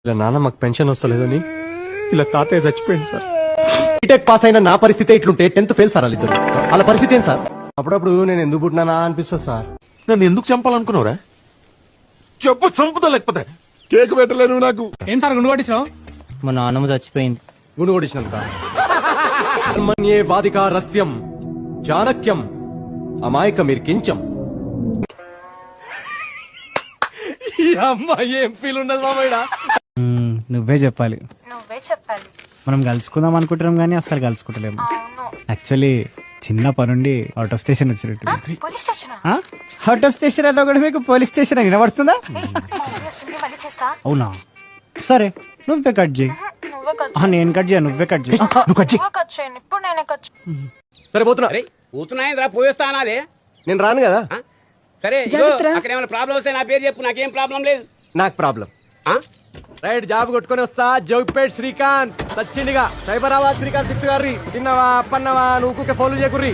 ఇలా నాన్న మాకు పెన్షన్ వస్తలేదని ఇలా తాతయ్య చచ్చిపోయింది సార్. బీటెక్ పాస్ అయిన నా పరిస్థితి ఇట్లుంటే 10th ఫెయిల్ సార్ వాళ్ళిద్దరు. వాళ్ళ పరిస్థితి ఏం సార్? అప్పుడప్పుడు నేను ఎందుకు పుట్టినానా అనిపిస్తుంది సార్. నన్ను ఎందుకు చంపాలనుకున్నావురా? చెప్పు, చంపుతా లేకపోతే. కేక్ పెట్టలేను నాకు. ఏం సార్ గుండు కొట్టించావు? మా నాన్నమ్మ చచ్చిపోయింది. గుండు కొట్టించినందుక. కర్మణ్యే వాదికా రస్యం చాణక్యం అమాయకమిర్కించం. ఈ అమ్మాయి ఏం ఫీల్ ఉండదు మామయ్య. నువ్వే చెప్పాలి. మనం కలుసుకుందాం అనుకుంటున్నాం కానీ అసలు కలుసుకుంటలేము. యాక్చువల్లీ చిన్న పనుండి ఆటో స్టేషన్ వచ్చినట్టు. ఆటో స్టేషన్ అన్నా కూడా మీకు పోలీస్ స్టేషన్ వినబడుతుందా? అవునా, సరే నువ్వే కట్ చేయి. నేను కట్ చేయను, నువ్వే కట్ చేయి. నువ్వు కట్ చేయి. సరే పోతున్నా. పోతున్నాయింద్రా, పోయేస్తా అనాలే. నేను రాను కదా. సరే అక్కడ ఏమైనా ప్రాబ్లం వస్తే నా పేరు చెప్పు, నాకేం ప్రాబ్లం లేదు. నాకు ప్రాబ్లం. రైట్, జాబ్ కొట్టుకొని వస్తా. జోగిపేట్ శ్రీకాంత్ సచ్చిండిగా. సైబరాబాద్ శ్రీకాంత్ 6 గారి తిన్నవా పన్నవా నువ్వు ఫోన్లు చేయకుర్రీ.